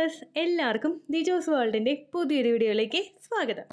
Viewers, എല്ലാവർക്കും ദിജോസ് വേൾഡിൻ്റെ പുതിയൊരു വീഡിയോയിലേക്ക് സ്വാഗതം.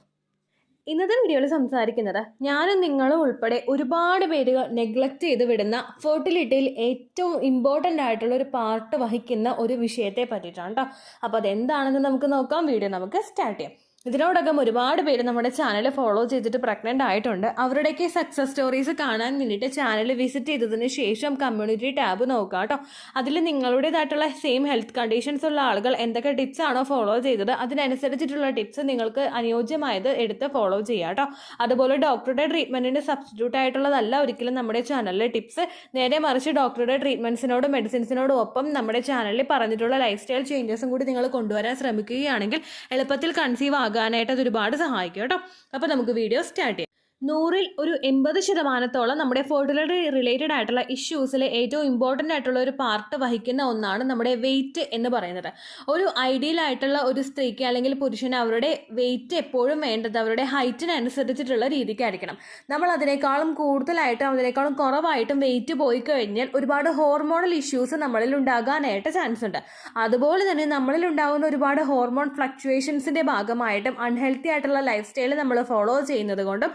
ഇന്നത്തെ വീഡിയോയിൽ സംസാരിക്കുന്നത് ഞാനും നിങ്ങളും ഉൾപ്പെടെ ഒരുപാട് പേരുകൾ നെഗ്ലക്റ്റ് ചെയ്ത് വിടുന്ന ഫെർട്ടിലിറ്റിയിൽ ഏറ്റവും ഇമ്പോർട്ടൻ്റ് ആയിട്ടുള്ള ഒരു പാർട്ട് വഹിക്കുന്ന ഒരു വിഷയത്തെ പറ്റിയിട്ടാണ് കേട്ടോ. അപ്പോൾ അതെന്താണെന്ന് നമുക്ക് നോക്കാം. വീഡിയോ നമുക്ക് സ്റ്റാർട്ട് ചെയ്യാം. ഇതിനോടകം ഒരുപാട് പേര് നമ്മുടെ ചാനൽ ഫോളോ ചെയ്തിട്ട് പ്രഗ്നൻ്റ് ആയിട്ടുണ്ട്. അവരുടെയൊക്കെ സക്സസ് സ്റ്റോറീസ് കാണാൻ വേണ്ടിയിട്ട് ചാനൽ വിസിറ്റ് ചെയ്തതിന് ശേഷം കമ്മ്യൂണിറ്റി ടാബ് നോക്കുക കേട്ടോ. അതിൽ നിങ്ങളുടേതായിട്ടുള്ള സെയിം ഹെൽത്ത് കണ്ടീഷൻസ് ഉള്ള ആളുകൾ എന്തൊക്കെ ടിപ്സ് ആണോ ഫോളോ ചെയ്തത് അതിനനുസരിച്ചിട്ടുള്ള ടിപ്സ് നിങ്ങൾക്ക് അനുയോജ്യമായത് എടുത്ത് ഫോളോ ചെയ്യുക കേട്ടോ. അതുപോലെ ഡോക്ടറുടെ ട്രീറ്റ്മെൻറ്റിന് സബ്സ്റ്റിറ്റ്യൂട്ട് ആയിട്ടുള്ളതല്ല ഒരിക്കലും നമ്മുടെ ചാനലിലെ ടിപ്സ്. നേരെ മറിച്ച് ഡോക്ടറുടെ ട്രീറ്റ്മെൻറ്റ്സിനോടും മെഡിസിൻസിനോടും ഒപ്പം നമ്മുടെ ചാനലിൽ പറഞ്ഞിട്ടുള്ള ലൈഫ് സ്റ്റൈൽ ചേഞ്ചസും കൂടി നിങ്ങൾ കൊണ്ടുവരാൻ ശ്രമിക്കുകയാണെങ്കിൽ എളുപ്പത്തിൽ കൺസീവ് ആകാനായിട്ട് അത് ഒരുപാട് സഹായിക്കും കേട്ടോ. അപ്പോൾ നമുക്ക് വീഡിയോ സ്റ്റാർട്ട് ചെയ്യാം. 100-ൽ ഒരു 80% നമ്മുടെ ഫെർട്ടിലിറ്റി റിലേറ്റഡ് ആയിട്ടുള്ള ഇഷ്യൂസിൽ ഏറ്റവും ഇമ്പോർട്ടൻ്റ് ആയിട്ടുള്ള ഒരു പാർട്ട് വഹിക്കുന്ന ഒന്നാണ് നമ്മുടെ വെയിറ്റ് എന്ന് പറയുന്നത്. ഒരു ഐഡിയൽ ആയിട്ടുള്ള ഒരു സ്ത്രീക്ക് അല്ലെങ്കിൽ പുരുഷന് അവരുടെ വെയിറ്റ് എപ്പോഴും വേണ്ടത് അവരുടെ ഹൈറ്റിനനുസരിച്ചിട്ടുള്ള രീതിക്കായിരിക്കണം. നമ്മൾ അതിനേക്കാളും കൂടുതലായിട്ടും അതിനേക്കാളും കുറവായിട്ടും വെയിറ്റ് പോയി കഴിഞ്ഞാൽ ഒരുപാട് ഹോർമോണൽ ഇഷ്യൂസ് നമ്മളിൽ ഉണ്ടാകാനായിട്ട് ചാൻസ് ഉണ്ട്. അതുപോലെ തന്നെ നമ്മളിൽ ഉണ്ടാകുന്ന ഒരുപാട് ഹോർമോൺ ഫ്ലക്ച്വേഷൻസിൻ്റെ ഭാഗമായിട്ടും അൺഹെൽത്തി ആയിട്ടുള്ള ലൈഫ് സ്റ്റൈൽ നമ്മൾ ഫോളോ ചെയ്യുന്നത് കൊണ്ടും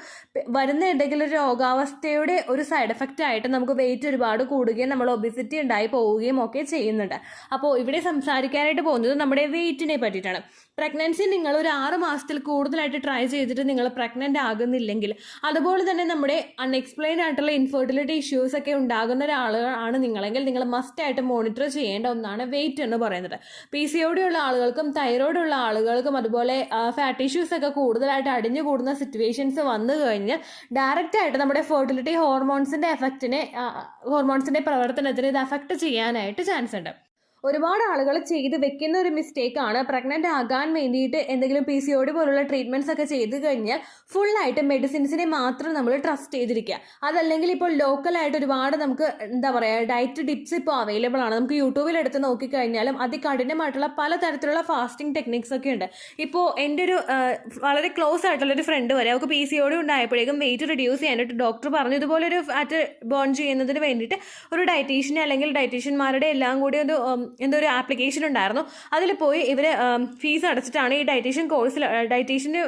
വരുന്ന എന്തെങ്കിലും രോഗാവസ്ഥയുടെ ഒരു സൈഡ് എഫക്റ്റ് ആയിട്ട് നമുക്ക് വെയിറ്റ് ഒരുപാട് കൂടുകയും നമ്മൾ ഒബിസിറ്റി ഉണ്ടായി പോവുകയും ഒക്കെ ചെയ്യുന്നുണ്ട്. അപ്പോൾ ഇവിടെ സംസാരിക്കാനായിട്ട് പോകുന്നത് നമ്മുടെ വെയിറ്റിനെ പറ്റിയിട്ടാണ്. പ്രഗ്നൻസി നിങ്ങൾ ഒരു 6 മാസത്തിൽ കൂടുതലായിട്ട് ട്രൈ ചെയ്തിട്ട് നിങ്ങൾ പ്രഗ്നൻ്റ് ആകുന്നില്ലെങ്കിൽ, അതുപോലെ തന്നെ നമ്മുടെ അൺഎക്സ്പ്ലെയിൻ ആയിട്ടുള്ള ഇൻഫെർട്ടിലിറ്റി ഇഷ്യൂസ് ഒക്കെ ഉണ്ടാകുന്ന ഒരാളാണ് നിങ്ങളെങ്കിൽ നിങ്ങൾ മസ്റ്റായിട്ട് മോണിറ്റർ ചെയ്യേണ്ട ഒന്നാണ് വെയിറ്റ് എന്ന് പറയുന്നത്. PCOD ഉള്ള ആളുകൾക്കും തൈറോയ്ഡ് ഉള്ള ആളുകൾക്കും അതുപോലെ ഫാറ്റ് ഇഷ്യൂസ് ഒക്കെ കൂടുതലായിട്ട് അടിഞ്ഞു കൂടുന്ന സിറ്റുവേഷൻസ് വന്നു കഴിഞ്ഞാൽ ഡയറക്റ്റ് ആയിട്ട് നമ്മുടെ ഫെർട്ടിലിറ്റി ഹോർമോൺസിന്റെ പ്രവർത്തനത്തിന് ഇത് അഫക്റ്റ് ചെയ്യാനായിട്ട് ചാൻസ് ഉണ്ട്. ഒരുപാട് ആളുകൾ ചെയ്ത് വെക്കുന്ന ഒരു മിസ്റ്റേക്കാണ് പ്രഗ്നൻ്റ് ആകാൻ വേണ്ടിയിട്ട് എന്തെങ്കിലും PCOD പോലുള്ള ട്രീറ്റ്മെൻറ്റ്സ് ഒക്കെ ചെയ്ത് കഴിഞ്ഞാൽ ഫുള്ളായിട്ട് മെഡിസിൻസിനെ മാത്രം നമ്മൾ ട്രസ്റ്റ് ചെയ്തിരിക്കുക. അതല്ലെങ്കിൽ ഇപ്പോൾ ലോക്കലായിട്ട് ഒരുപാട് നമുക്ക് ഡയറ്റ് ടിപ്സ് ഇപ്പോൾ അവൈലബിൾ ആണ്. നമുക്ക് യൂട്യൂബിൽ എടുത്ത് നോക്കിക്കഴിഞ്ഞാലും അതികഠിനമായിട്ടുള്ള പലതരത്തിലുള്ള ഫാസ്റ്റിംഗ് ടെക്നിക്സ് ഒക്കെ ഉണ്ട്. ഇപ്പോൾ എൻ്റെ ഒരു വളരെ ക്ലോസ് ആയിട്ടുള്ളൊരു ഫ്രണ്ട് വരെ അവർക്ക് PCOD ഉണ്ടായപ്പോഴേക്കും വെയിറ്റ് റിഡ്യൂസ് ചെയ്യാനായിട്ട് ഡോക്ടർ പറഞ്ഞു ഇതുപോലെ ഒരു ഫാറ്റ് ബേൺ ചെയ്യുന്നതിന് വേണ്ടിയിട്ട് ഒരു ഡയറ്റീഷ്യനെ അല്ലെങ്കിൽ ഡയറ്റീഷ്യന്മാരുടെ എല്ലാം കൂടി ഒരു ആപ്ലിക്കേഷൻ ഉണ്ടായിരുന്നു. അതിൽ പോയി ഇവർ ഫീസ് അടച്ചിട്ടാണ് ഈ ഡയറ്റീഷ്യനെ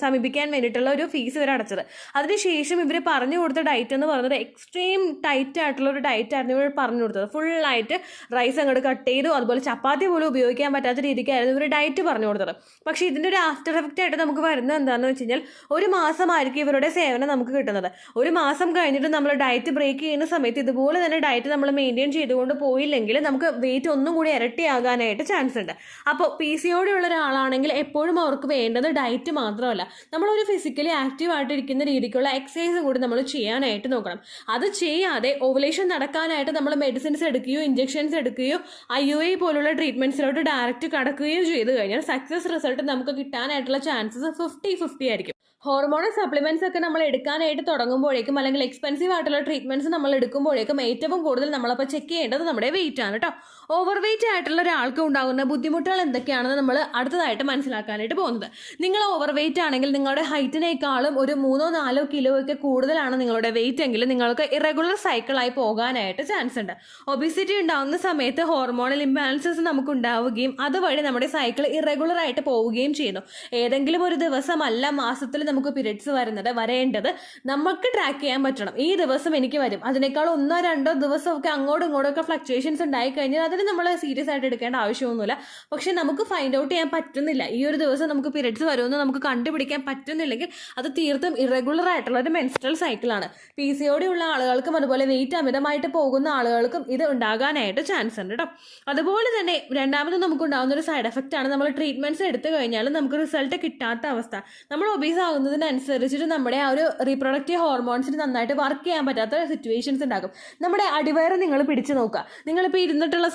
സമീപിക്കാൻ വേണ്ടിയിട്ടുള്ള ഒരു ഫീസ് ഇവർ അടച്ചത്. അതിനുശേഷം ഇവർ പറഞ്ഞു കൊടുത്ത ഡയറ്റ് എന്ന് പറയുന്നത് എക്സ്ട്രീം ടൈറ്റ് ആയിട്ടുള്ള ഒരു ഡയറ്റ് ആയിരുന്നു ഇവർ പറഞ്ഞു കൊടുത്തത്. ഫുള്ളായിട്ട് റൈസ് അങ്ങോട്ട് കട്ട് ചെയ്തു, അതുപോലെ ചപ്പാത്തി പോലും ഉപയോഗിക്കാൻ പറ്റാത്ത രീതിക്കായിരുന്നു ഇവർ ഡയറ്റ് പറഞ്ഞു കൊടുത്തത്. പക്ഷേ ഇതിൻ്റെ ഒരു ആഫ്റ്റർ എഫക്റ്റ് ആയിട്ട് നമുക്ക് വരുന്നത് എന്താണെന്ന് വെച്ച് കഴിഞ്ഞാൽ ഒരു മാസമായിരിക്കും ഇവരുടെ സേവനം നമുക്ക് കിട്ടുന്നത്. ഒരു മാസം കഴിഞ്ഞിട്ട് നമ്മൾ ഡയറ്റ് ബ്രേക്ക് ചെയ്യുന്ന സമയത്ത് ഇതുപോലെ തന്നെ ഡയറ്റ് നമ്മൾ മെയിൻറ്റെയിൻ ചെയ്തുകൊണ്ട് പോയില്ലെങ്കിൽ നമുക്ക് വെയിറ്റ് ഒന്നും കൂടി ഇരട്ടിയാകാനായിട്ട് ചാൻസ് ഉണ്ട്. അപ്പോൾ PCOD ഉള്ള ഒരാളാണെങ്കിൽ എപ്പോഴും അവർക്ക് വേണ്ടത് ഡയറ്റ് മാത്രമല്ല, നമ്മളൊരു ഫിസിക്കലി ആക്റ്റീവ് ആയിട്ടിരിക്കുന്ന രീതിക്കുള്ള എക്സസൈസും കൂടി നമ്മൾ ചെയ്യാനായിട്ട് നോക്കണം. അത് ചെയ്യാതെ ഓവുലേഷൻ നടക്കാനായിട്ട് നമ്മൾ മെഡിസിൻസ് എടുക്കുകയോ ഇഞ്ചെക്ഷൻസ് എടുക്കുകയോ IUI പോലുള്ള ട്രീറ്റ്മെൻറ്റ്സിലോട്ട് ഡയറക്റ്റ് കടക്കുകയോ ചെയ്ത് കഴിഞ്ഞാൽ സക്സസ് റിസൾട്ട് നമുക്ക് കിട്ടാനായിട്ടുള്ള ചാൻസസ് 50-50 ആയിരിക്കും. ഹോർമോണൽ സപ്ലിമെൻറ്റ്സ് ഒക്കെ നമ്മൾ എടുക്കാനായിട്ട് തുടങ്ങുമ്പോഴേക്കും അല്ലെങ്കിൽ എക്സ്പെൻസീവ് ആയിട്ടുള്ള ട്രീറ്റ്മെൻറ്റ്സ് നമ്മൾ എടുക്കുമ്പോഴേക്കും ഏറ്റവും കൂടുതൽ നമ്മളപ്പോൾ ചെക്ക് ചെയ്യേണ്ടത് നമ്മുടെ വെയിറ്റ് ആണ് കേട്ടോ. ഓവർ വെയിറ്റ് ആയിട്ടുള്ള ഒരാൾക്ക് ഉണ്ടാകുന്ന ബുദ്ധിമുട്ടുകൾ എന്തൊക്കെയാണെന്ന് നമ്മൾ അടുത്തതായിട്ട് മനസ്സിലാക്കാനായിട്ട് പോകുന്നത്. നിങ്ങൾ ഓവർ വെയിറ്റ് ആണെങ്കിൽ നിങ്ങളുടെ ഹൈറ്റിനേക്കാളും ഒരു 3-4 കിലോ ഒക്കെ കൂടുതലാണ് നിങ്ങളുടെ വെയിറ്റ് എങ്കിൽ നിങ്ങൾക്ക് ഇറഗുലർ സൈക്കിളായി പോകാനായിട്ട് ചാൻസ് ഉണ്ട്. ഒബിസിറ്റി ഉണ്ടാകുന്ന സമയത്ത് ഹോർമോണൽ ഇംബാലൻസസ് നമുക്ക് ഉണ്ടാവുകയും അതുവഴി നമ്മുടെ സൈക്കിൾ ഇറഗുലർ ആയിട്ട് പോവുകയും ചെയ്യുന്നു. ഏതെങ്കിലും ഒരു ദിവസമല്ല മാസത്തിൽ നമുക്ക് പീരിയഡ്സ് വരേണ്ടത് നമുക്ക് ട്രാക്ക് ചെയ്യാൻ പറ്റണം. ഈ ദിവസം എനിക്ക് വരും, അതിനേക്കാൾ 1-2 ദിവസമൊക്കെ അങ്ങോട്ടും ഇങ്ങോട്ടൊക്കെ ഫ്ലക്ച്വേഷൻസ് ഉണ്ടായി കഴിഞ്ഞാൽ അതിന് നമ്മൾ സീരിയസ് ആയിട്ട് എടുക്കേണ്ട ആവശ്യമൊന്നുമില്ല. പക്ഷെ നമുക്ക് ഫൈൻഡ് ഔട്ട് ചെയ്യാൻ പറ്റുന്നില്ല, ഈ ഒരു ദിവസം നമുക്ക് പീരിയഡ്സ് വരുമെന്ന് നമുക്ക് കണ്ടുപിടിക്കാൻ പറ്റുന്നില്ലെങ്കിൽ അത് തീർത്തും ഇറഗുലർ ആയിട്ടുള്ള ഒരു മെൻസ്ട്രൽ സൈക്കിളാണ്. PCOD ഉള്ള ആളുകൾക്കും അതുപോലെ വെയിറ്റ് അമിതമായിട്ട് പോകുന്ന ആളുകൾക്കും ഇത് ഉണ്ടാകാനായിട്ട് ചാൻസ് ഉണ്ട് കേട്ടോ. അതുപോലെ തന്നെ രണ്ടാമത് നമുക്ക് ഉണ്ടാകുന്ന ഒരു സൈഡ് എഫക്റ്റ് ആണ് നമ്മൾ ട്രീറ്റ്മെന്റ്സ് എടുത്തു കഴിഞ്ഞാലും നമുക്ക് റിസൾട്ട് കിട്ടാത്ത അവസ്ഥ. നമ്മൾ ഒബീസ് ആകുന്നതിനനുസരിച്ചിട്ട് നമ്മുടെ ആ ഒരു റീപ്രൊഡക്റ്റീവ് ഹോർമോൺസിന് നന്നായിട്ട് വർക്ക് ചെയ്യാൻ പറ്റാത്ത സിറ്റുവേഷൻസ് ഉണ്ടാകും. നമ്മുടെ അടിവയറ് നിങ്ങൾ പിടിച്ചു നോക്കുക. നിങ്ങളിപ്പോൾ നിന്നിട്ടുള്ള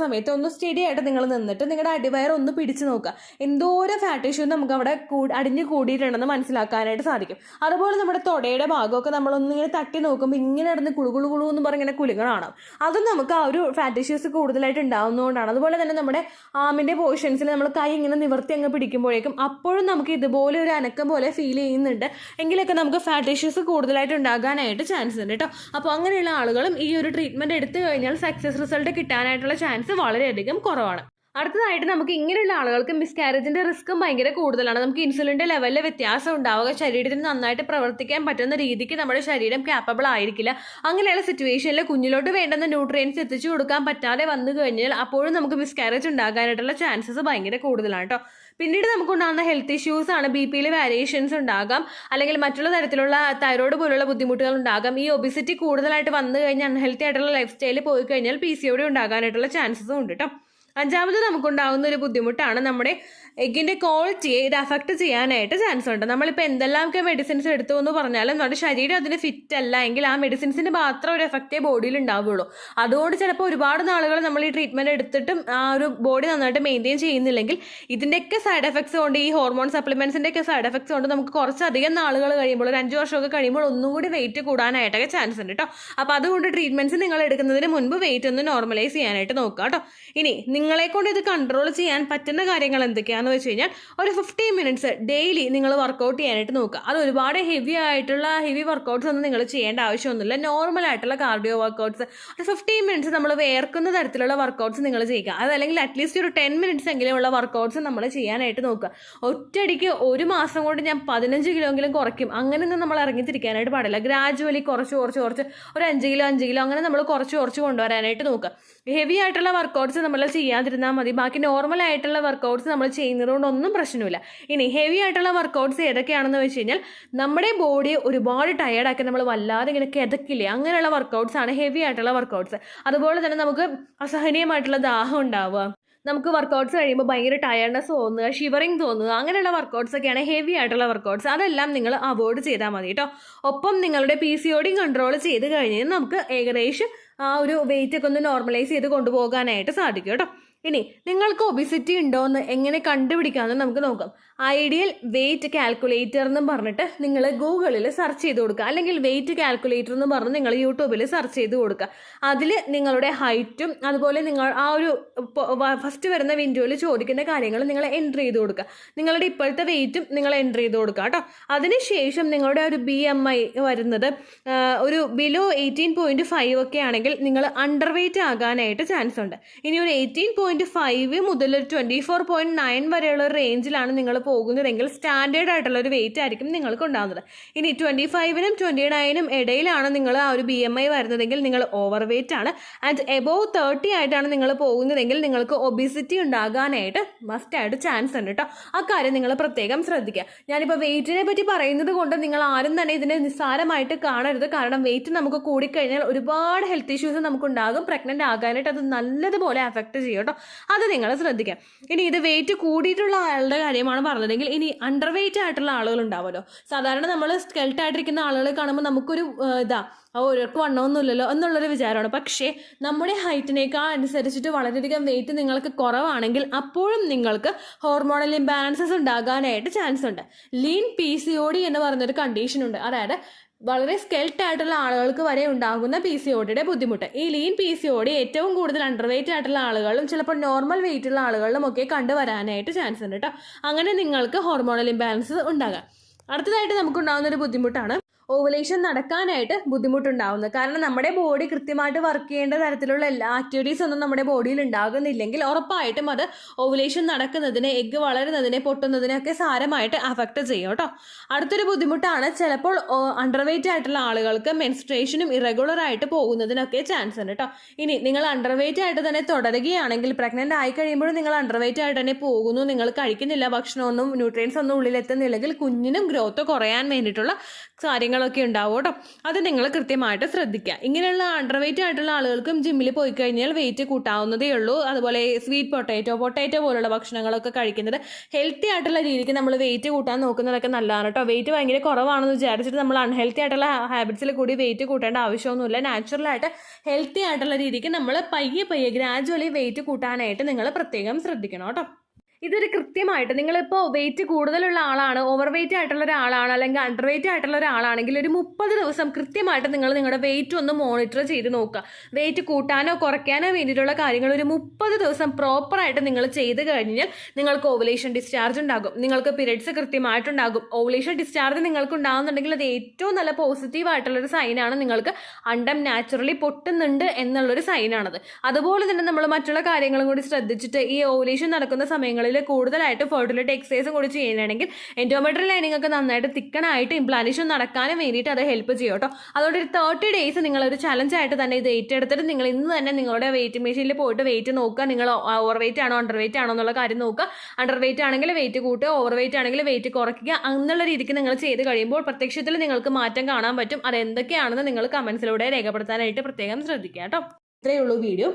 സമയത്ത് ഒന്ന് സ്റ്റഡി ആയിട്ട് നിങ്ങൾ നിന്നിട്ട് നിങ്ങളുടെ അടിവയറ് ഒന്ന് പിടിച്ചു നോക്കുക. എന്തോരം ഫാറ്റ് ഇഷ്യൂ നമുക്ക് അവിടെ അടിഞ്ഞു കൂടിയിട്ടുണ്ടെന്ന് മനസ്സിലാക്കാനായിട്ട് സാധിക്കും. അതുപോലെ നമ്മുടെ തൊടയുടെ ഭാഗമൊക്കെ നമ്മളൊന്നിങ്ങനെ തട്ടി നോക്കുമ്പോൾ ഇങ്ങനെ നടന്ന് കുളുകുളു എന്ന് പറഞ്ഞിങ്ങനെ കുലുങ്ങളാണ്. അതും നമുക്ക് ആ ഒരു ഫാറ്റ് ഇഷ്യൂസ് കൂടുതലായിട്ട് ഉണ്ടാകുന്നതുകൊണ്ടാണ്. അതുപോലെ തന്നെ നമ്മുടെ ആമിൻ്റെ പോർഷൻസിൽ നമ്മൾ കൈ ഇങ്ങനെ നിവർത്തി അങ്ങ് പിടിക്കുമ്പോഴേക്കും അപ്പോഴും നമുക്ക് ഇതുപോലെ ഒരു അനക്കം പോലെ ഫീൽ ചെയ്യുന്നുണ്ട് എങ്കിലൊക്കെ നമുക്ക് ഫാറ്റ് ഇഷ്യൂസ് കൂടുതലായിട്ട് ഉണ്ടാകാനായിട്ട് ചാൻസ് ഉണ്ട് കേട്ടോ. അപ്പോൾ അങ്ങനെയുള്ള ആളുകളും ഈ ഒരു ട്രീറ്റ്മെൻറ്റ് എടുത്തു കഴിഞ്ഞാൽ സക്സസ് റിസൾട്ട് കിട്ടാനായിട്ടുള്ള ചാൻസ് വളരെയധികം കുറവാണ്. അടുത്തതായിട്ട് നമുക്ക് ഇങ്ങനെയുള്ള ആളുകൾക്ക് മിസ്കാരേജിന്റെ റിസ്ക്കും ഭയങ്കര കൂടുതലാണ്. നമുക്ക് ഇൻസുലിൻ്റെ ലെവലിൽ വ്യത്യാസം ഉണ്ടാവുക, ശരീരത്തിന് നന്നായിട്ട് പ്രവർത്തിക്കാൻ പറ്റുന്ന രീതിക്ക് നമ്മുടെ ശരീരം ക്യാപ്പബിൾ ആയിരിക്കില്ല. അങ്ങനെയുള്ള സിറ്റുവേഷനിൽ കുഞ്ഞിലോട്ട് വേണ്ടുന്ന ന്യൂട്രിയൻസ് എത്തിച്ചു കൊടുക്കാൻ പറ്റാതെ വന്നു കഴിഞ്ഞാൽ അപ്പോഴും നമുക്ക് മിസ്കാരേജ് ഉണ്ടാകാനായിട്ടുള്ള ചാൻസസ് ഭയങ്കര കൂടുതലാണ് കേട്ടോ. പിന്നീട് നമുക്കുണ്ടാകുന്ന ഹെൽത്ത് ഇഷ്യൂസ് ആണ് ബിപിയിൽ വേരിയേഷൻസ് ഉണ്ടാകാം, അല്ലെങ്കിൽ മറ്റുള്ള തരത്തിലുള്ള തൈറോയ്ഡ് പോലുള്ള ബുദ്ധിമുട്ടുകൾ ഉണ്ടാകാം. ഈ ഒബിസിറ്റി കൂടുതലായിട്ട് വന്നു കഴിഞ്ഞാൽ അൺഹെൽത്തി ആയിട്ടുള്ള ലൈഫ് സ്റ്റൈലിൽ പോയി കഴിഞ്ഞാൽ PCOD ഉണ്ടാകാനായിട്ടുള്ള ചാൻസസും ഉണ്ട് കേട്ടോ. അഞ്ചാമത് നമുക്കുണ്ടാകുന്ന ഒരു ബുദ്ധിമുട്ടാണ് നമ്മുടെ എഗ്ഗിൻ്റെ ക്വാളിറ്റിയെ ഇത് അഫക്റ്റ് ചെയ്യാനായിട്ട് ചാൻസ് ഉണ്ട്. നമ്മളിപ്പോൾ എന്തെല്ലാമൊക്കെ മെഡിസിൻസ് എടുത്തു എന്ന് പറഞ്ഞാലും നമ്മുടെ ശരീരം അതിന് ഫിറ്റ് അല്ല എങ്കിൽ ആ മെഡിസിൻസിന് മാത്രം ഒരു എഫക്റ്റേ ബോഡിയിൽ ഉണ്ടാവുകയുള്ളൂ. അതുകൊണ്ട് ചിലപ്പോൾ ഒരുപാട് നാളുകൾ നമ്മൾ ഈ ട്രീറ്റ്മെൻറ്റ് എടുത്തിട്ടും ആ ഒരു ബോഡി നന്നായിട്ട് മെയിൻറ്റെയിൻ ചെയ്യുന്നില്ലെങ്കിൽ ഇതിൻ്റെയൊക്കെ സൈഡ് എഫക്ട്സ് കൊണ്ട്, ഈ ഹോർമോൺ സപ്ലിമെൻസിൻ്റെയൊക്കെ സൈഡ് എഫക്ട്സ് കൊണ്ട് നമുക്ക് കുറച്ചധികം നാളുകൾ കഴിയുമ്പോൾ, ഒരു 5 വർഷമൊക്കെ കഴിയുമ്പോൾ ഒന്നുകൂടി വെയിറ്റ് കൂടാനായിട്ടൊക്കെ ചാൻസ് ഉണ്ട് കേട്ടോ. അപ്പോൾ അതുകൊണ്ട് ട്രീറ്റ്മെൻറ്റ്സ് നിങ്ങൾ എടുക്കുന്നതിന് മുൻപ് വെയിറ്റ് ഒന്ന് നോർമലൈസ് ചെയ്യാനായിട്ട് നോക്കുക കേട്ടോ. ഇനി നിങ്ങളെ കൊണ്ട് ഇത് കൺട്രോൾ ചെയ്യാൻ പറ്റുന്ന കാര്യങ്ങൾ എന്തൊക്കെയാണെന്ന് വെച്ച് കഴിഞ്ഞാൽ ഒരു 15 മിനിറ്റ്സ് ഡെയിലി നിങ്ങൾ വർക്കൗട്ട് ചെയ്യാനായിട്ട് നോക്കുക. അത് ഒരുപാട് ഹെവി വർക്കൗട്ട്സ് ഒന്നും നിങ്ങൾ ചെയ്യേണ്ട ആവശ്യമൊന്നുമില്ല. നോർമൽ ആയിട്ടുള്ള കാർഡിയോ വർക്കൗട്ട്സ് ഒരു 15 മിനിറ്റ്സ് നമ്മൾ വേർക്കുന്ന തരത്തിലുള്ള വർക്കൗട്ട്സ് നിങ്ങൾ ചെയ്യുക. അതല്ലെങ്കിൽ അറ്റ്ലീസ്റ്റ് ഒരു 10 മിനിറ്റ്സ് എങ്കിലും ഉള്ള വർക്കൗട്ട്സ് നമ്മൾ ചെയ്യാനായിട്ട് നോക്കുക. ഒറ്റയടിക്ക് ഒരു മാസം കൊണ്ട് ഞാൻ 15 കിലോയെങ്കിലും കുറയ്ക്കും അങ്ങനെയൊന്നും നമ്മൾ ഇറങ്ങിത്തിരിക്കാനായിട്ട് പാടില്ല. ഗ്രാജുവലി കുറച്ച് ഒരു 5 കിലോ അങ്ങനെ നമ്മൾ കുറച്ച് കൊണ്ടുവരാനായിട്ട് നോക്കുക. ഹെവി ആയിട്ടുള്ള വർക്കൗട്ട്സ് നമ്മൾ ചെയ്യാതിരുന്നാൽ മതി. ബാക്കി നോർമൽ ആയിട്ടുള്ള വർക്കൗട്ട്സ് നമ്മൾ ചെയ്യുന്നതുകൊണ്ടൊന്നും പ്രശ്നമില്ല. ഇനി ഹെവി ആയിട്ടുള്ള വർക്കൗട്ട്സ് ഏതൊക്കെയാണെന്ന് വെച്ച് കഴിഞ്ഞാൽ നമ്മുടെ ബോഡി ഒരുപാട് ടയേർഡാക്കി നമ്മൾ വല്ലാതെ ഇങ്ങനെ കിതക്കില്ലേ, അങ്ങനെയുള്ള വർക്കൗട്ട്സ് ആണ് ഹെവി ആയിട്ടുള്ള വർക്കൗട്ട്സ്. അതുപോലെ തന്നെ നമുക്ക് അസഹനീയമായിട്ടുള്ള ദാഹം ഉണ്ടാവുക, നമുക്ക് വർക്കൗട്ട്സ് കഴിയുമ്പോൾ ഭയങ്കര ടയർഡ്നെസ് തോന്നുക, ഷിവറിങ് തോന്നുക, അങ്ങനെയുള്ള വർക്കൗട്ട്സ് ഒക്കെയാണ് ഹെവി ആയിട്ടുള്ള വർക്കൗട്ട്സ്. അതെല്ലാം നിങ്ങൾ അവോയ്ഡ് ചെയ്താൽ മതി കേട്ടോ. ഒപ്പം നിങ്ങളുടെ PCOD കൺട്രോൾ ചെയ്ത് കഴിഞ്ഞാൽ നമുക്ക് ഏകദേശം ആ ഒരു വെയിറ്റ് ഒക്കെ ഒന്ന് നോർമലൈസ് ചെയ്ത് കൊണ്ടുപോകാനായിട്ട് സാധിക്കും കേട്ടോ. ഇനി നിങ്ങൾക്ക് ഒബിസിറ്റി ഉണ്ടോ എന്ന് എങ്ങനെ കണ്ടുപിടിക്കാമെന്ന് നമുക്ക് നോക്കാം. ഐഡിയൽ വെയിറ്റ് കാൽക്കുലേറ്റർ എന്ന് പറഞ്ഞിട്ട് നിങ്ങൾ ഗൂഗിളിൽ സെർച്ച് ചെയ്ത് കൊടുക്കുക, അല്ലെങ്കിൽ വെയിറ്റ് കാൽക്കുലേറ്റർ എന്ന് പറഞ്ഞ് നിങ്ങൾ യൂട്യൂബിൽ സെർച്ച് ചെയ്ത് കൊടുക്കുക. അതിൽ നിങ്ങളുടെ ഹൈറ്റും അതുപോലെ നിങ്ങൾ ആ ഒരു ഫസ്റ്റ് വരുന്ന വിൻഡോയിൽ ചോദിക്കുന്ന കാര്യങ്ങൾ നിങ്ങൾ എൻട്രി ചെയ്ത് കൊടുക്കുക. നിങ്ങളുടെ ഇപ്പോഴത്തെ വെയിറ്റും നിങ്ങൾ എൻട്രി ചെയ്ത് കൊടുക്കുക കേട്ടോ. അതിനുശേഷം നിങ്ങളുടെ ഒരു BMI വരുന്നത് ഒരു ബിലോ 18.5 ഒക്കെ ആണെങ്കിൽ നിങ്ങൾ അണ്ടർ വെയിറ്റ് ആകാനായിട്ട് ചാൻസ് ഉണ്ട്. ഇനി ഒരു 18.5 മുതൽ ഒരു 24.9 വരെയുള്ള ഒരു റേഞ്ചിലാണ് നിങ്ങൾ പോകുന്നതെങ്കിൽ സ്റ്റാൻഡേർഡ് ആയിട്ടുള്ള ഒരു വെയിറ്റ് ആയിരിക്കും നിങ്ങൾക്ക് ഉണ്ടാകുന്നത്. ഇനി 25നും 29നും ഇടയിലാണ് നിങ്ങൾ ആ ഒരു BMI വരുന്നതെങ്കിൽ നിങ്ങൾ ഓവർ വെയിറ്റ് ആണ്. ആൻഡ് എബോവ് 30 ആയിട്ടാണ് നിങ്ങൾ പോകുന്നതെങ്കിൽ നിങ്ങൾക്ക് ഒബിസിറ്റി ഉണ്ടാകാനായിട്ട് മസ്റ്റായിട്ട് ചാൻസ് ഉണ്ട് കേട്ടോ. ആ കാര്യം നിങ്ങൾ പ്രത്യേകം ശ്രദ്ധിക്കുക. ഞാനിപ്പോൾ വെയിറ്റിനെ പറ്റി പറയുന്നത് കൊണ്ട് നിങ്ങൾ ആരും തന്നെ ഇതിനെ നിസ്സാരമായിട്ട് കാണരുത്. കാരണം വെയിറ്റ് നമുക്ക് കൂടിക്കഴിഞ്ഞാൽ ഒരുപാട് ഹെൽത്ത് ഇഷ്യൂസ് നമുക്കുണ്ടാകും. പ്രഗ്നൻ്റ് ആകാനായിട്ട് അത് നല്ലതുപോലെ അഫക്റ്റ് ചെയ്യും കേട്ടോ. അത് നിങ്ങൾ ശ്രദ്ധിക്കാം. ഇനി ഇത് വെയിറ്റ് കൂടിയിട്ടുള്ള ആളുടെ കാര്യമാണ് പറഞ്ഞതെങ്കിൽ ഇനി അണ്ടർ വെയിറ്റ് ആയിട്ടുള്ള ആളുകൾ ഉണ്ടാവുമല്ലോ. സാധാരണ നമ്മൾ സ്കെൽട്ടായിട്ടിരിക്കുന്ന ആളുകളെ കാണുമ്പോൾ നമുക്കൊരു ഓരോർക്ക് വണ്ണമൊന്നുമില്ലല്ലോ എന്നുള്ളൊരു വിചാരമാണ്. പക്ഷേ നമ്മുടെ ഹൈറ്റിനേക്കാൾ അനുസരിച്ചിട്ട് വളരെയധികം വെയിറ്റ് നിങ്ങൾക്ക് കുറവാണെങ്കിൽ അപ്പോഴും നിങ്ങൾക്ക് ഹോർമോണൽ ഇംബാലൻസസ് ഉണ്ടാകാനായിട്ട് ചാൻസ് ഉണ്ട്. ലീൻ PCOD എന്ന് പറയുന്നൊരു കണ്ടീഷൻ ഉണ്ട്. അതായത് വളരെ സ്കെൽറ്റ് ആയിട്ടുള്ള ആളുകൾക്ക് വരെ ഉണ്ടാകുന്ന PCODയുടെ ബുദ്ധിമുട്ട്. ഈ ലീൻ PCOD ഏറ്റവും കൂടുതൽ അണ്ടർ വെയിറ്റ് ആയിട്ടുള്ള ആളുകളും ചിലപ്പോൾ നോർമൽ വെയിറ്റ് ഉള്ള ആളുകളിലും ഒക്കെ കണ്ടുവരാനായിട്ട് ചാൻസ് ഉണ്ട് കേട്ടോ. അങ്ങനെ നിങ്ങൾക്ക് ഹോർമോണൽ ഇംബാലൻസ് ഉണ്ടാകാം. അടുത്തതായിട്ട് നമുക്കുണ്ടാകുന്ന ഒരു ബുദ്ധിമുട്ടാണ് ഓവുലേഷൻ നടക്കാനായിട്ട് ബുദ്ധിമുട്ടുണ്ടാവുന്നത്. കാരണം നമ്മുടെ ബോഡി കൃത്യമായിട്ട് വർക്ക് ചെയ്യേണ്ട തരത്തിലുള്ള എല്ലാ ആക്ടിവിറ്റീസ് ഒന്നും നമ്മുടെ ബോഡിയിൽ ഉണ്ടാകുന്നില്ലെങ്കിൽ ഉറപ്പായിട്ടും അത് ഓവുലേഷൻ നടക്കുന്നതിനെ, എഗ്ഗ് വളരുന്നതിനെ, പൊട്ടുന്നതിനെയൊക്കെ സാരമായിട്ട് അഫക്റ്റ് ചെയ്യും കേട്ടോ. അടുത്തൊരു ബുദ്ധിമുട്ടാണ് ചിലപ്പോൾ അണ്ടർ വെയിറ്റ് ആയിട്ടുള്ള ആളുകൾക്ക് മെൻസ്ട്രേഷനും ഇറഗുലർ ആയിട്ട് പോകുന്നതിനൊക്കെ ചാൻസ് ഉണ്ട് കേട്ടോ. ഇനി നിങ്ങൾ അണ്ടർ വെയിറ്റ് ആയിട്ട് തന്നെ തുടരുകയാണെങ്കിൽ, പ്രഗ്നൻ്റ് ആയി കഴിയുമ്പോഴും നിങ്ങൾ അണ്ടർ വെയിറ്റ് ആയിട്ട് തന്നെ പോകുന്നു, നിങ്ങൾ കഴിക്കുന്നില്ല, ഭക്ഷണമൊന്നും ന്യൂട്രിയൻസ് ഒന്നും ഉള്ളിലെത്തുന്നില്ലെങ്കിൽ കുഞ്ഞിനും ഗ്രോത്ത് കുറയാൻ വേണ്ടിയിട്ടുള്ള കാര്യങ്ങളൊക്കെ ഉണ്ടാവും കേട്ടോ. അത് നിങ്ങൾ കൃത്യമായിട്ട് ശ്രദ്ധിക്കുക. ഇങ്ങനെയുള്ള അണ്ടർ വെയിറ്റ് ആയിട്ടുള്ള ആളുകൾക്കും ജിമ്മിൽ പോയി കഴിഞ്ഞാൽ വെയിറ്റ് കൂട്ടാവുന്നതേ ഉള്ളൂ. അതുപോലെ സ്വീറ്റ് പൊട്ടാറ്റോ പോലുള്ള ഭക്ഷണങ്ങളൊക്കെ കഴിക്കുന്നത്, ഹെൽത്തി ആയിട്ടുള്ള രീതിക്ക് നമ്മൾ വെയിറ്റ് കൂട്ടാൻ നോക്കുന്നതൊക്കെ നല്ലതാണ് കേട്ടോ. വെയിറ്റ് ഭയങ്കര കുറവാണെന്ന് വിചാരിച്ചിട്ട് നമ്മൾ അൺഹെൽത്തി ആയിട്ടുള്ള ഹാബിറ്റ്സിൽ കൂടി വെയിറ്റ് കൂട്ടേണ്ട ആവശ്യമൊന്നുമില്ല. നാച്ചുറലായിട്ട് ഹെൽത്തി ആയിട്ടുള്ള രീതിക്ക് നമ്മൾ പയ്യെ ഗ്രാജുവലി വെയിറ്റ് കൂട്ടാനായിട്ട് നിങ്ങൾ പ്രത്യേകം ശ്രദ്ധിക്കണം കേട്ടോ. ഇതൊരു കൃത്യമായിട്ട് നിങ്ങളിപ്പോൾ വെയിറ്റ് കൂടുതലുള്ള ആളാണ്, ഓവർ വെയിറ്റ് ആയിട്ടുള്ള ഒരാളാണ്, അല്ലെങ്കിൽ അണ്ടർ വെയിറ്റ് ആയിട്ടുള്ള ഒരാളാണെങ്കിൽ ഒരു 30 ദിവസം കൃത്യമായിട്ട് നിങ്ങൾ നിങ്ങളുടെ വെയിറ്റ് ഒന്ന് മോണിറ്റർ ചെയ്ത് നോക്കുക. വെയിറ്റ് കൂട്ടാനോ കുറയ്ക്കാനോ വേണ്ടിയിട്ടുള്ള കാര്യങ്ങൾ ഒരു 30 ദിവസം പ്രോപ്പറായിട്ട് നിങ്ങൾ ചെയ്ത് കഴിഞ്ഞാൽ നിങ്ങൾക്ക് ഓവുലേഷൻ ഡിസ്ചാർജ് ഉണ്ടാകും, നിങ്ങൾക്ക് പീരിയഡ്സ് കൃത്യമായിട്ടുണ്ടാകും. ഓവുലേഷൻ ഡിസ്ചാർജ് നിങ്ങൾക്ക് ഉണ്ടാകുന്നുണ്ടെങ്കിൽ അത് ഏറ്റവും നല്ല പോസിറ്റീവ് ആയിട്ടുള്ളൊരു സൈനാണ്. നിങ്ങൾക്ക് അണ്ടം നാച്ചുറലി പൊട്ടുന്നുണ്ട് എന്നുള്ളൊരു സൈനാണത്. അതുപോലെ തന്നെ നമ്മൾ മറ്റുള്ള കാര്യങ്ങളും കൂടി ശ്രദ്ധിച്ചിട്ട് ഈ ഓവുലേഷൻ നടക്കുന്ന സമയങ്ങളിൽ കൂടുതലായിട്ട് ഫെർട്ടിലിറ്റി എക്സസൈസും കൂടി ചെയ്യുകയാണെങ്കിൽ എൻഡോമെട്രിയൽ ലൈനിങ് ഒക്കെ നന്നായിട്ട് തിക്കണായിട്ട് ഇംപ്ലാന്റേഷൻ നടക്കാനും വേണ്ടിയിട്ട് അത് ഹെൽപ്പ് ചെയ്യും കേട്ടോ. അതുകൊണ്ട് ഒരു 30 ഡേയ്സ് നിങ്ങളൊരു ചലഞ്ച് ആയിട്ട് തന്നെ ഇത് ഏറ്റെടുത്തിട്ട് നിങ്ങൾ ഇന്ന് തന്നെ നിങ്ങളുടെ വെയിറ്റ് മെഷീനിൽ പോയിട്ട് വെയിറ്റ് നോക്കുക. നിങ്ങൾ ഓവർ വെയിറ്റ് ആണോ അണ്ടർ വെയിറ്റ് ആണോ എന്നുള്ള കാര്യം നോക്കുക. അണ്ടർ വെയിറ്റ് ആണെങ്കിൽ വെയിറ്റ് കൂട്ടുക, ഓവർ വെയിറ്റ് ആണെങ്കിൽ വെയിറ്റ് കുറയ്ക്കുക. എന്നുള്ള രീതിക്ക് നിങ്ങൾ ചെയ്ത് കഴിയുമ്പോൾ പ്രത്യക്ഷത്തിൽ നിങ്ങൾക്ക് മാറ്റം കാണാൻ പറ്റും. അത് എന്തൊക്കെയാണെന്ന് നിങ്ങൾ കമൻസിലൂടെ രേഖപ്പെടുത്താനായിട്ട് പ്രത്യേകം ശ്രദ്ധിക്കുക കേട്ടോ. ഇത്രയേ ഉള്ളൂ വീഡിയോ.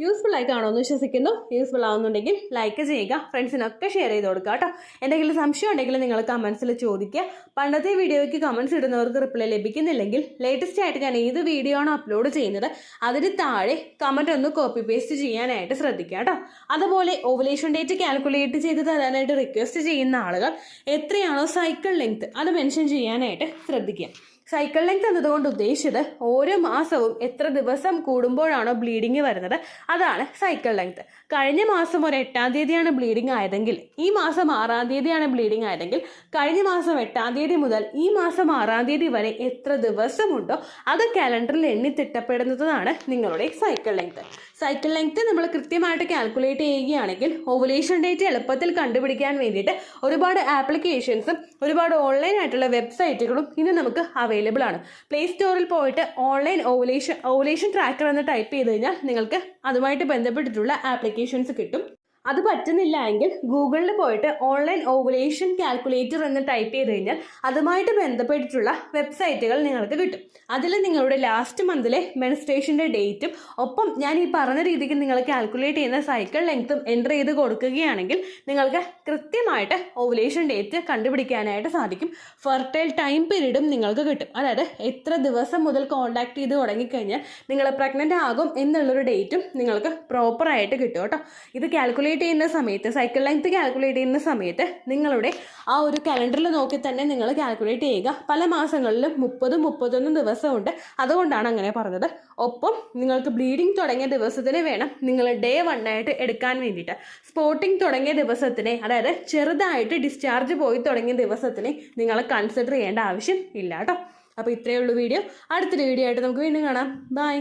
യൂസ്ഫുൾ ആയി കാണുമെന്ന് വിശ്വസിക്കുന്നു. യൂസ്ഫുൾ ആവുന്നുണ്ടെങ്കിൽ ലൈക്ക് ചെയ്യുക, ഫ്രണ്ട്സിനൊക്കെ ഷെയർ ചെയ്ത് കൊടുക്കുക കേട്ടോ. എന്തെങ്കിലും സംശയം ഉണ്ടെങ്കിൽ നിങ്ങൾ കമൻസിൽ ചോദിക്കുക. പണ്ടത്തെ വീഡിയോയ്ക്ക് കമൻസ് ഇടുന്നവർക്ക് റിപ്ലൈ ലഭിക്കുന്നില്ലെങ്കിൽ ലേറ്റസ്റ്റ് ആയിട്ട് ഞാൻ ഏത് വീഡിയോ ആണ് അപ്ലോഡ് ചെയ്യുന്നത് അതിന് താഴെ കമൻറ്റ് ഒന്ന് കോപ്പി പേസ്റ്റ് ചെയ്യാനായിട്ട് ശ്രദ്ധിക്കുക കേട്ടോ. അതുപോലെ ഓവുലേഷൻ ഡേറ്റ് കാൽക്കുലേറ്റ് ചെയ്ത് തരാനായിട്ട് റിക്വസ്റ്റ് ചെയ്യുന്ന ആളുകൾ എത്രയാണോ സൈക്കിൾ ലെങ്ത് അത് മെൻഷൻ ചെയ്യാനായിട്ട് ശ്രദ്ധിക്കുക. സൈക്കിൾ ലെങ്ത് എന്നതുകൊണ്ട് ഉദ്ദേശിച്ചത് ഓരോ മാസവും എത്ര ദിവസം കൂടുമ്പോഴാണോ ബ്ലീഡിങ് വരുന്നത് അതാണ് സൈക്കിൾ ലെങ്ത്. കഴിഞ്ഞ മാസം ഒരു 8-ാം തീയതിയാണ് ബ്ലീഡിങ് ആയതെങ്കിൽ ഈ മാസം 6-ാം തീയതിയാണ് ബ്ലീഡിങ് ആയതെങ്കിൽ കഴിഞ്ഞ മാസം 8-ാം തീയതി മുതൽ ഈ മാസം 6-ാം തീയതി വരെ എത്ര ദിവസമുണ്ടോ അത് കാലണ്ടറിൽ എണ്ണി തിട്ടപ്പെടുന്നതാണ് നിങ്ങളുടെ സൈക്കിൾ ലെങ്ത്. സൈക്കിൾ ലെങ്ത് നമ്മൾ കൃത്യമായിട്ട് കാൽക്കുലേറ്റ് ചെയ്യുകയാണെങ്കിൽ ഓവുലേഷൻ ഡേറ്റ് എളുപ്പത്തിൽ കണ്ടുപിടിക്കാൻ വേണ്ടിയിട്ട് ഒരുപാട് ആപ്ലിക്കേഷൻസും ഒരുപാട് ഓൺലൈൻ ആയിട്ടുള്ള വെബ്സൈറ്റുകളും ഇന്ന് നമുക്ക് അവൈലബിൾ ആണ്. പ്ലേ സ്റ്റോറിൽ പോയിട്ട് ഓൺലൈൻ ഓവുലേഷൻ ട്രാക്കർ എന്ന് ടൈപ്പ് ചെയ്ത് കഴിഞ്ഞാൽ നിങ്ങൾക്ക് അതുമായിട്ട് ബന്ധപ്പെട്ടിട്ടുള്ള ആപ്ലിക്കേഷൻസ് കിട്ടും. അത് പറ്റുന്നില്ല എങ്കിൽ ഗൂഗിളിൽ പോയിട്ട് ഓൺലൈൻ ഓവുലേഷൻ കാൽക്കുലേറ്റർ എന്ന് ടൈപ്പ് ചെയ്ത് കഴിഞ്ഞാൽ അതുമായിട്ട് ബന്ധപ്പെട്ടിട്ടുള്ള വെബ്സൈറ്റുകൾ നിങ്ങൾക്ക് കിട്ടും. അതിൽ നിങ്ങളുടെ ലാസ്റ്റ് മന്തിലെ മെൻസ്ട്രേഷൻ്റെ ഡേറ്റും ഒപ്പം ഞാൻ ഈ പറഞ്ഞ രീതിക്ക് നിങ്ങൾ കാൽക്കുലേറ്റ് ചെയ്യുന്ന സൈക്കിൾ ലെങ്ത്തും എൻ്റർ ചെയ്ത് കൊടുക്കുകയാണെങ്കിൽ നിങ്ങൾക്ക് കൃത്യമായിട്ട് ഓവുലേഷൻ ഡേറ്റ് കണ്ടുപിടിക്കാനായിട്ട് സാധിക്കും. ഫെർട്ടൈൽ ടൈം പീരീഡും നിങ്ങൾക്ക് കിട്ടും. അതായത് എത്ര ദിവസം മുതൽ കോൺടാക്ട് ചെയ്ത് തുടങ്ങിക്കഴിഞ്ഞാൽ നിങ്ങൾ പ്രഗ്നൻ്റ് ആകും എന്നുള്ളൊരു ഡേറ്റും നിങ്ങൾക്ക് പ്രോപ്പറായിട്ട് കിട്ടും കേട്ടോ. ഇത് കാൽക്കുലേറ്റ് ചെയ്യുന്ന സമയത്ത് സൈക്കിൾ ലെങ്ത് കാൽക്കുലേറ്റ് ചെയ്യുന്ന സമയത്ത് നിങ്ങളുടെ ആ ഒരു കലണ്ടറിൽ നോക്കി തന്നെ നിങ്ങൾ കാൽക്കുലേറ്റ് ചെയ്യുക. പല മാസങ്ങളിലും 30-31 ദിവസമുണ്ട്, അതുകൊണ്ടാണ് അങ്ങനെ പറഞ്ഞത്. ഒപ്പം നിങ്ങൾക്ക് ബ്ലീഡിങ് തുടങ്ങിയ ദിവസത്തിന് വേണം നിങ്ങൾ ഡേ 1 ആയിട്ട് എടുക്കാൻ വേണ്ടിയിട്ട്. സ്പോട്ടിങ് തുടങ്ങിയ ദിവസത്തിനെ, അതായത് ചെറുതായിട്ട് ഡിസ്ചാർജ് പോയി തുടങ്ങിയ ദിവസത്തിനെ നിങ്ങൾ കൺസിഡർ ചെയ്യേണ്ട ആവശ്യം ഇല്ല കേട്ടോ. അപ്പോൾ ഇത്രയേ ഉള്ളൂ വീഡിയോ. അടുത്തൊരു വീഡിയോ ആയിട്ട് നമുക്ക് വീണ്ടും കാണാം. ബൈ.